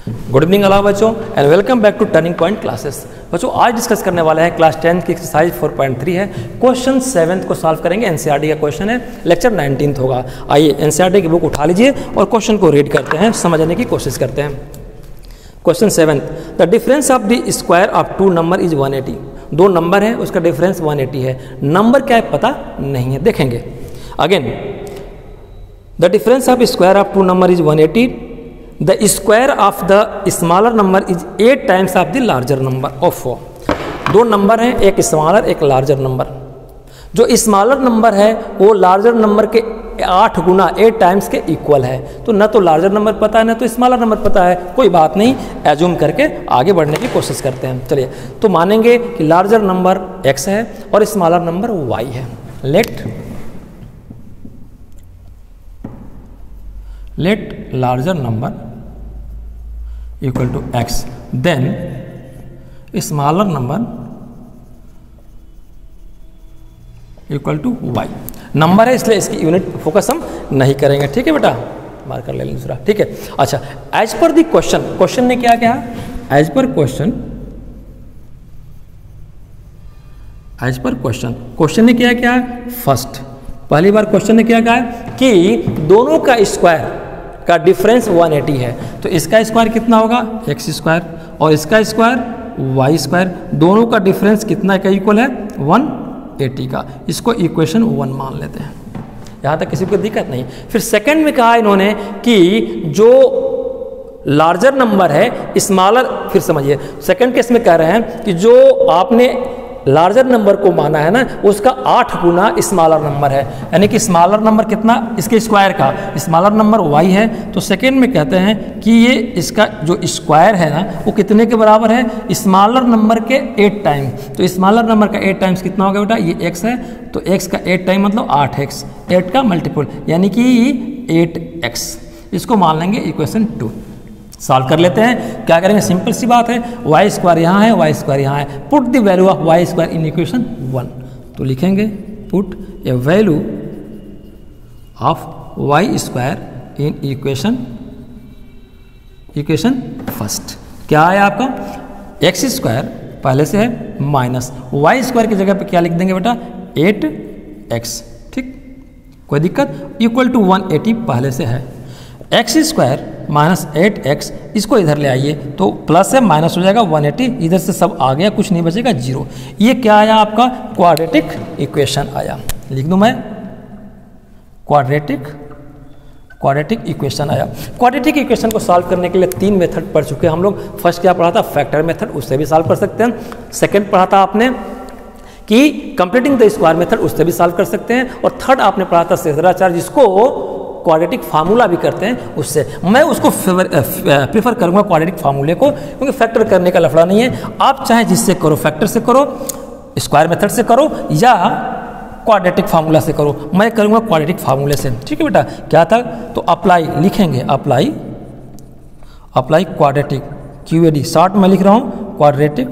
Good evening अला बच्चों and welcome back to turning point classes. बच्चों आज डिस्कस करने वाला है क्लास 10 की एक्सरसाइज 4.3 है। क्वेश्चन 7 को सॉल्व करेंगे। एनसीईआरटी का क्वेश्चन है, लेक्चर 19 होगा। आइए एनसीईआरटी की बुक उठा लीजिए और क्वेश्चन को रीड करते हैं, समझने की कोशिश करते हैं। Question 7, the difference of the square of two number is 180। दो नंबर है, उसका डिफरेंस 180 है। नंबर क्या है पता नहीं है, देखेंगे। Again the difference of square of two number is 180। The square of the smaller number is 8 times of the larger number of 4। दो नंबर हैं, एक स्मॉलर एक लार्जर नंबर। जो स्मॉलर नंबर है वो लार्जर नंबर के 8 गुना 8 टाइम्स के equal है। तो न तो लार्जर नंबर पता है न तो स्मॉलर नंबर पता है, कोई बात नहीं, एज्यूम करके आगे बढ़ने की कोशिश करते हैं। चलिए तो मानेंगे कि लार्जर नंबर x है और स्मॉलर नंबर y है। Let larger number equal to x, then smaller number equal to y। नंबर है इसलिए इसकी यूनिट फोकस हम नहीं करेंगे, ठीक है बेटा, मार्कर ले लें दूसरा, ठीक है। अच्छा, एज पर दी क्वेश्चन ने क्या कहा? एज पर क्वेश्चन ने क्या किया? फर्स्ट पहली बार क्वेश्चन ने क्या कहा कि दोनों का स्क्वायर का डिफरेंस 180 है। तो इसका स्क्वायर कितना होगा? एक्स स्क्वायर, और इसका स्क्वायर वाई स्क्वायर। दोनों का डिफरेंस कितना का इक्वल है? 180 का। इसको इक्वेशन 1 मान लेते हैं, यहाँ तक किसी को दिक्कत नहीं। फिर सेकंड में कहा इन्होंने कि जो लार्जर नंबर है स्मॉलर, फिर समझिए सेकंड केस में कह रहे हैं कि जो आपने लार्जर नंबर को माना है ना उसका 8 गुना स्मॉलर नंबर है, यानी कि स्मॉलर नंबर कितना? इसके स्क्वायर का स्मॉलर नंबर y है। तो सेकेंड में कहते हैं कि ये इसका जो स्क्वायर है ना वो कितने के बराबर है? स्मॉलर नंबर के 8 टाइम। तो स्मॉलर नंबर का 8 टाइम्स कितना होगा बेटा? ये x है, तो x का 8 टाइम मतलब 8x, 8 का मल्टीपल यानी कि 8x। इसको मान लेंगे इक्वेशन 2। सॉल्व कर लेते हैं। क्या करेंगे? सिंपल सी बात है, वाई स्क्वायर यहाँ है, वाई स्क्वायर यहाँ है। Put the value of Y square in equation 1। तो लिखेंगे put a value of Y square in equation first. क्या है आपका? एक्स स्क्वायर पहले से है माइनस वाई स्क्वायर की जगह पे क्या लिख देंगे बेटा? 8x, ठीक, कोई दिक्कत। इक्वल टू 180 पहले से है। एक्स स्क्वायर माइनस 8x, इसको इधर ले आइए तो प्लस है माइनस हो जाएगा 180, इधर से सब आ गया, कुछ नहीं बचेगा, 0। ये क्या आया आपका? क्वाड्रेटिक इक्वेशन आया। लिख दूं मैं? क्वाड्रेटिक इक्वेशन आया। क्वाड्रेटिक इक्वेशन को सॉल्व करने के लिए 3 मेथड पढ़ चुके हैं हम लोग। फर्स्ट क्या पढ़ा था? फैक्टर मेथड, उससे भी सॉल्व कर सकते हैं। सेकेंड पढ़ा था आपने कि कंप्लीटिंग द स्क्वायर मेथड, उससे भी सॉल्व कर सकते हैं। और थर्ड आपने पढ़ा था सेजराचार्य, जिसको क्वाड्रेटिक फार्मूला भी करते हैं, उससे। मैं उसको प्रेफर करूंगा क्वाड्रेटिक फार्मूले को, क्योंकि फैक्टर करने का लफड़ा नहीं है। आप चाहे जिससे करो, फैक्टर से करो, स्क्वायर मेथड से करो या क्वाड्रेटिक फार्मूला से करो। मैं करूंगा क्वाड्रेटिक फार्मूले से, ठीक है बेटा। क्या था? तो अप्लाई लिखेंगे, अप्लाई क्वाड्रेटिक, QAD शॉर्ट में लिख रहा हूं, क्वाड्रेटिक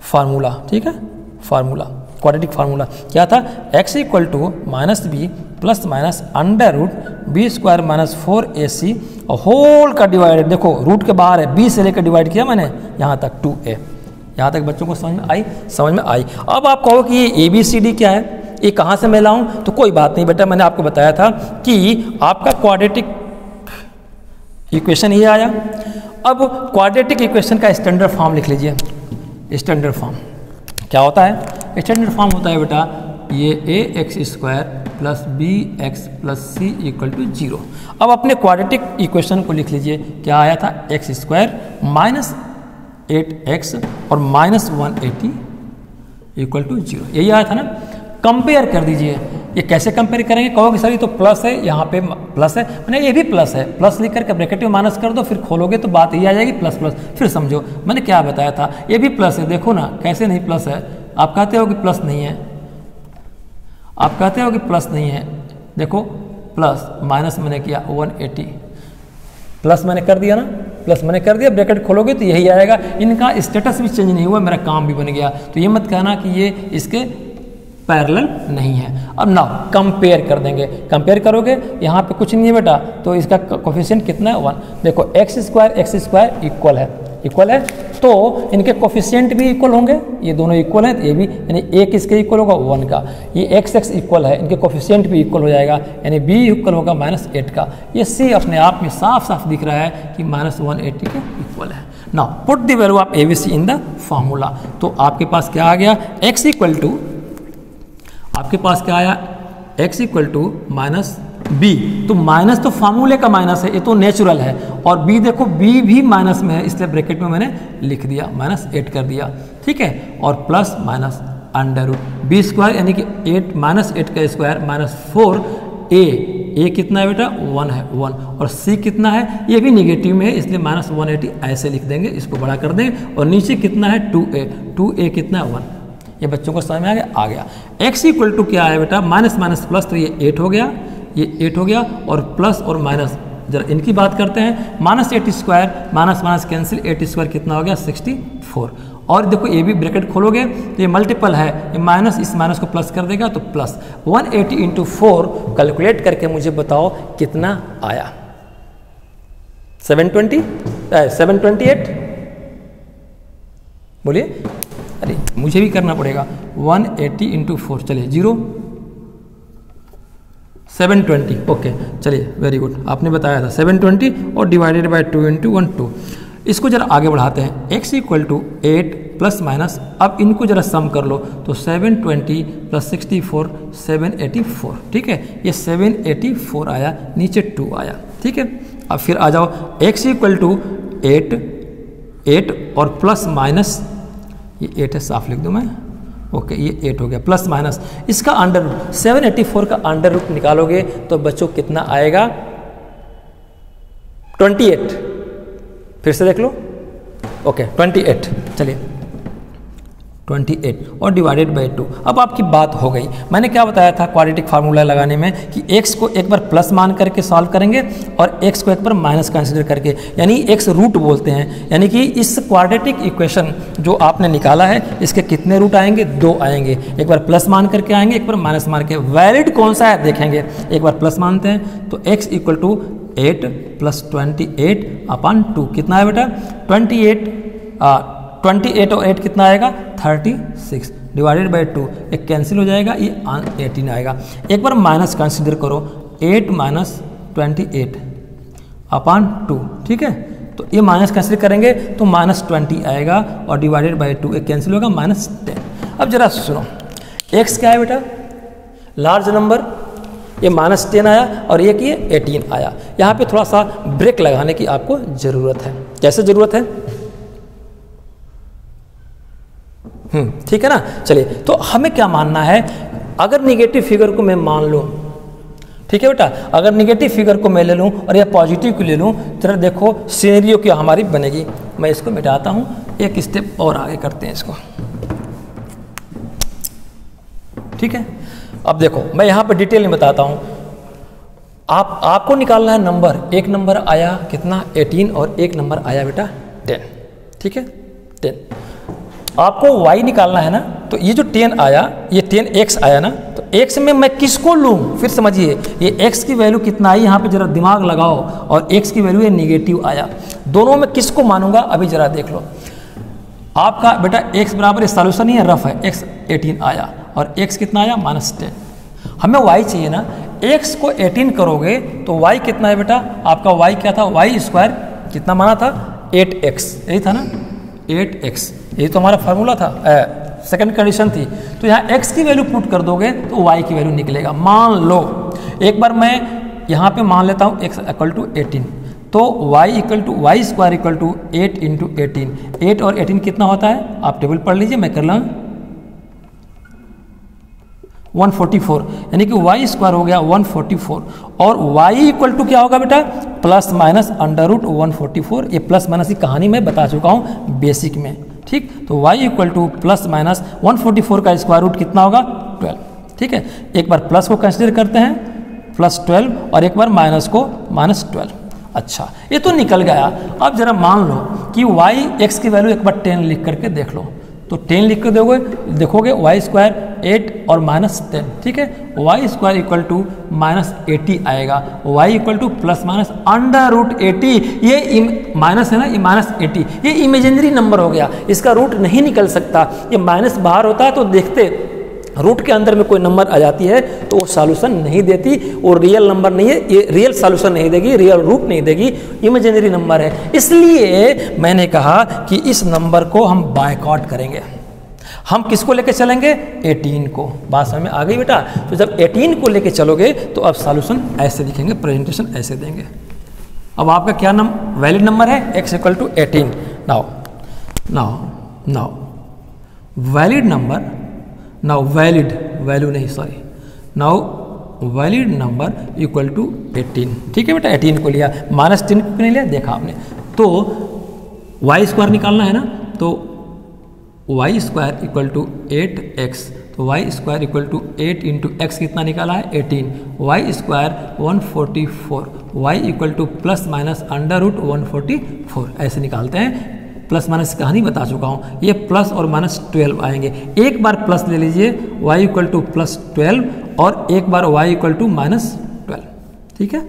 फार्मूला, ठीक है, फार्मूला, क्वाड्रेटिक फार्मूला। क्या था? x equal to minus B plus minus under root B square minus 4ac और होल का डिवाइडेड, देखो रूट के बाहर है, b से लेकर डिवाइड किया मैंने यहाँ तक 2a। यहाँ तक बच्चों को समझ में आई। अब आप कहो कि ये ABCD क्या है, ये कहाँ से मैं लाऊं? तो कोई बात नहीं बेटा, मैंने आपको बताया था कि आपका क्वाड्रेटिक इक्वेशन ये आया। अब क्वाड्रेटिक इक्वेशन का स्टैंडर्ड फॉर्म लिख लीजिए। स्टैंडर्ड फॉर्म क्या होता है? स्टैंडर्ड फॉर्म होता है बेटा ये ax square plus bx plus c equal to 0। अब अपने क्वाड्रेटिक इक्वेशन को लिख लीजिए। क्या आया था? x स्क्वायर माइनस 8x और माइनस 180 इक्वल टू 0, यही आया था ना। कंपेयर कर दीजिए। ये कैसे कंपेयर करेंगे? कहोगे सर ये तो प्लस है, यहाँ पे प्लस है, मैंने ये भी प्लस है, प्लस लिख करके ब्रैकेट में माइनस कर दो, फिर खोलोगे तो बात ये आ जाएगी प्लस प्लस। फिर समझो मैंने क्या बताया था, ये भी प्लस है, देखो ना कैसे नहीं प्लस है। आप कहते हो कि प्लस नहीं है, आप कहते हो कि प्लस नहीं है, देखो प्लस माइनस मैंने किया 180, प्लस मैंने कर दिया ना, प्लस मैंने कर दिया, ब्रैकेट खोलोगे तो यही आएगा। इनका स्टेटस भी चेंज नहीं हुआ, मेरा काम भी बन गया। तो ये मत कहना कि ये इसके पैरेलल नहीं है। अब ना कंपेयर कर देंगे, कंपेयर करोगे यहाँ पे कुछ नहीं है बेटा, तो इसका कोफिशिएंट कितना है 1। देखो एक्स स्क्वायर इक्वल है तो इनके कोफिशिएंट भी इक्वल होंगे, ये दोनों इक्वल हैं, तो ये भी यानी ए किसके इक्वल होगा 1 का, ये एक्स इक्वल है, इनके कोफिशिएंट भी इक्वल हो जाएगा, यानी बी इक्वल होगा -8 का। ये सी अपने आप में साफ साफ दिख रहा है कि -180 के इक्वल है। Now put the value of ABC in the formula, तो आपके पास क्या आ गया, x इक्वल टू, आपके पास क्या आया, x equal to minus B, तो माइनस तो फार्मूले का माइनस है, ये तो नेचुरल है, और b देखो b भी माइनस में है, इसलिए ब्रैकेट में मैंने लिख दिया -8 कर दिया, ठीक है, और plus minus under root B square यानी कि 8 -8 का स्क्वायर -4 ए कितना है बेटा 1 है 1, और c कितना है, ये भी निगेटिव में है, इसलिए -180 ऐसे लिख देंगे, इसको बड़ा कर देंगे, और नीचे कितना है 2a कितना है 1। ये बच्चों को समझ में आ गया। x इक्वल टू क्या है बेटा, माइनस माइनस प्लस, तो ये 8 हो गया, ये 8 हो गया, और प्लस और माइनस जरा इनकी बात करते हैं, -8 स्क्वायर माइनस कैंसिल, 8 स्क्वायर कितना हो गया 64, और देखो ये भी ब्रैकेट खोलोगे तो ये मल्टीपल है, ये माइनस इस माइनस को प्लस कर देगा, तो प्लस 180 इंटू 4 कैलकुलेट करके मुझे बताओ कितना आया, 728 बोलिए, अरे मुझे भी करना पड़ेगा, 180 इंटू 4 चलिए 0 720, ओके चलिए वेरी गुड, आपने बताया था 720 और डिवाइडेड बाय 2 इंटू 1 2। इसको जरा आगे बढ़ाते हैं, x equal to 8 plus minus, अब इनको जरा सम कर लो, तो 720 प्लस 64 784, ठीक है, ये 784 आया, नीचे 2 आया, ठीक है। अब फिर आ जाओ, x इक्वल टू 8 और प्लस माइनस, ये 8 है, साफ लिख दूँ मैं, ओके ये 8 हो गया, प्लस माइनस इसका अंडर रूट, 784 का अंडर रूट निकालोगे तो बच्चों कितना आएगा 28, फिर से देख लो, ओके 28, चलिए 28 और डिवाइडेड बाय 2। अब आपकी बात हो गई, मैंने क्या बताया था क्वाड्रेटिक फार्मूला लगाने में कि x को एक बार प्लस मान करके सॉल्व करेंगे और x को एक बार माइनस कंसीडर करके, यानी x रूट बोलते हैं, यानी कि इस क्वाड्रेटिक इक्वेशन जो आपने निकाला है इसके कितने रूट आएंगे, 2 आएंगे, एक बार प्लस मान करके आएंगे, एक बार माइनस मान के, वैलिड कौन सा है देखेंगे, एक बार प्लस मानते हैं, तो x equal to 8 plus 28 upon 2 कितना है बेटा 28 और 8 कितना आएगा 36 डिवाइडेड बाई 2, एक कैंसिल हो जाएगा, ये 18 आएगा। एक बार माइनस कंसिडर करो, 8 माइनस 28 अपॉन 2, ठीक है, तो ये माइनस कंसिडर करेंगे तो -20 आएगा, और डिवाइडेड बाई 2 एक कैंसिल होगा -10। अब जरा सुनो, x क्या है बेटा लार्ज नंबर, ये -10 आया, और एक ये 18 आया। यहाँ पे थोड़ा सा ब्रेक लगाने की आपको ज़रूरत है, कैसे ज़रूरत है, ठीक है ना। चलिए, तो हमें क्या मानना है, अगर निगेटिव फिगर को मैं मान लूँ, ठीक है बेटा, अगर निगेटिव फिगर को मैं ले लूँ और या पॉजिटिव को ले लूँ, जरा देखो सिनेरियो क्या हमारी बनेगी। मैं इसको मिटाता हूँ, एक स्टेप और आगे करते हैं इसको, ठीक है। अब देखो मैं यहाँ पर डिटेल में बताता हूँ, आपको निकालना है नंबर, एक नंबर आया कितना 18 और एक नंबर आया बेटा 10, ठीक है 10। आपको y निकालना है ना, तो ये जो 10 आया, ये 10x आया ना, तो x में मैं किसको लूँ, फिर समझिए, ये x की वैल्यू कितना आई, यहाँ पे जरा दिमाग लगाओ, और x की वैल्यू ये निगेटिव आया, दोनों में किसको मानूंगा अभी जरा देख लो। आपका बेटा x बराबर सॉल्यूशन ही है, रफ है, x 18 आया और x कितना आया -10, हमें y चाहिए ना, x को 18 करोगे तो y कितना है बेटा, आपका y क्या था, y स्क्वायर कितना माना था 8x, यही था ना 8x, यही तो हमारा फार्मूला था, सेकंड कंडीशन थी। तो यहाँ x की वैल्यू पुट कर दोगे तो y की वैल्यू निकलेगा। मान लो एक बार मैं यहाँ पे मान लेता हूँ x इक्वल टू 18, तो y equal to Y square equal to 8 into 18, 8 और 18 कितना होता है, आप टेबल पढ़ लीजिए, मैं कर लूँ 144, यानी कि y स्क्वायर हो गया 144, और y इक्वल टू क्या होगा बेटा प्लस माइनस अंडर रूट 144, ये प्लस माइनस की कहानी मैं बता चुका हूँ बेसिक में, ठीक। तो y equal to plus minus 144 का स्क्वायर रूट कितना होगा 12, ठीक है। एक बार प्लस को कंसिडर करते हैं +12, और एक बार माइनस को -12। अच्छा, ये तो निकल गया। अब जरा मान लो कि y x की वैल्यू एक बार 10 लिख करके देख लो, तो 10 लिख कर दोगे, देखोगे y स्क्वायर 8 और -10, ठीक है। वाई स्क्वायर इक्वल टू -80 आएगा, Y equal to plus minus √80, ये माइनस है ना, ये -80, ये इमेजिनरी नंबर हो गया, इसका रूट नहीं निकल सकता। ये माइनस बाहर होता है तो देखते रूट के अंदर में कोई नंबर आ जाती है तो वो सॉल्यूशन नहीं देती, वो रियल नंबर नहीं है, ये रियल सॉल्यूशन नहीं देगी, रियल रूट नहीं देगी, इमेजिनरी नंबर है। इसलिए मैंने कहा कि इस नंबर को हम बायकॉट करेंगे। हम किसको लेके चलेंगे? 18 को। बात समझ में आ गई बेटा? तो जब 18 को लेके चलोगे तो अब सॉल्यूशन ऐसे दिखेंगे, प्रेजेंटेशन ऐसे देंगे। अब आपका क्या वैलिड नंबर है? x equal to 18। Now valid number, now valid value नहीं sorry, now valid number equal to 18, ठीक है बेटा। 18 को लिया, -10 को नहीं लिया, देखा आपने। तो वाई स्क्वायर निकालना है ना, तो Y square equal to 8x, तो Y square equal to 8 into X कितना निकाला है? 18। Y square 144, Y equal to plus minus √144, ऐसे निकालते हैं। प्लस माइनस कहानी बता चुका हूँ, ये प्लस और -12 आएंगे। एक बार प्लस ले लीजिए, y इक्वल टू +12, और एक बार y इक्वल टू -12, ठीक है।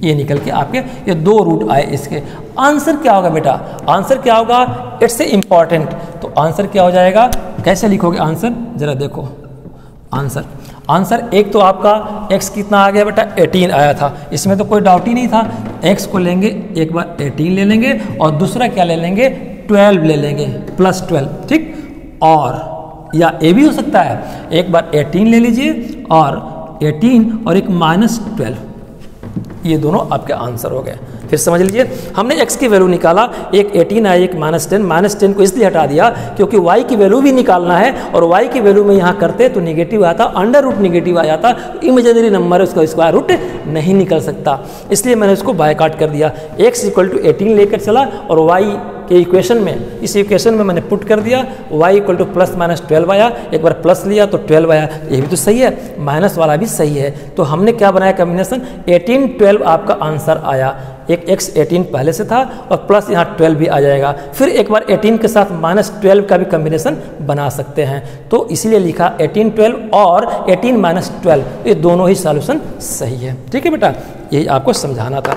ये निकल के आपके ये दो रूट आए इसके। आंसर क्या होगा बेटा? आंसर क्या होगा? It's a important. तो आंसर क्या हो जाएगा? कैसे लिखोगे आंसर? जरा देखो आंसर एक तो आपका x कितना आ गया बेटा? 18 आया था, इसमें तो कोई डाउट ही नहीं था। x को लेंगे, एक बार 18 ले लेंगे, और दूसरा क्या ले लेंगे? 12 ले लेंगे, +12, ठीक। और या ये भी हो सकता है, एक बार 18 ले लीजिए और 18 और एक -12, ये दोनों आपके आंसर हो गए। फिर समझ लीजिए, हमने x की वैल्यू निकाला, एक 18 है, एक -10 को इसलिए हटा दिया क्योंकि y की वैल्यू भी निकालना है, और y की वैल्यू में यहाँ करते तो नेगेटिव आता, अंडर रूट नेगेटिव आ जाता, इमेजिनरी नंबर है, उसका स्क्वायर रूट नहीं निकल सकता, इसलिए मैंने उसको बायकॉट कर दिया। x इक्वल टू 18 लेकर चला, और y के इक्वेशन में, इस इक्वेशन में मैंने पुट कर दिया, y इक्वल टू +-12 आया, एक बार प्लस लिया तो 12 आया, ये भी तो सही है, माइनस वाला भी सही है। तो हमने क्या बनाया कॉम्बिनेशन? 18-12 आपका आंसर आया। एक x 18 पहले से था, और प्लस यहाँ 12 भी आ जाएगा। फिर एक बार 18 के साथ -12 का भी कॉम्बिनेशन बना सकते हैं, तो इसीलिए लिखा 18-12 और 18-12, ये दोनों ही सॉल्यूशन सही है, ठीक है बेटा। यही आपको समझाना था।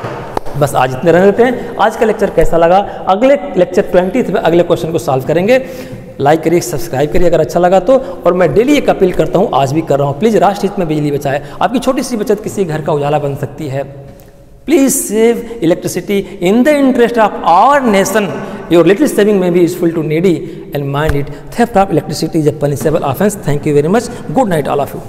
बस आज इतने रहने देते हैं। आज का लेक्चर कैसा लगा? अगले लेक्चर 20 में अगले क्वेश्चन को सॉल्व करेंगे। लाइक करिए, सब्सक्राइब करिए अगर अच्छा लगा तो। और मैं डेली एक अपील करता हूँ, आज भी कर रहा हूँ, प्लीज़ राष्ट्र हित में बिजली बचाए। आपकी छोटी सी बचत किसी घर का उजाला बन सकती है। Please save electricity in the interest of our nation. Your little saving may be useful to needy and mind it. Theft of electricity is a punishable offense. Thank you very much. Good night all of you.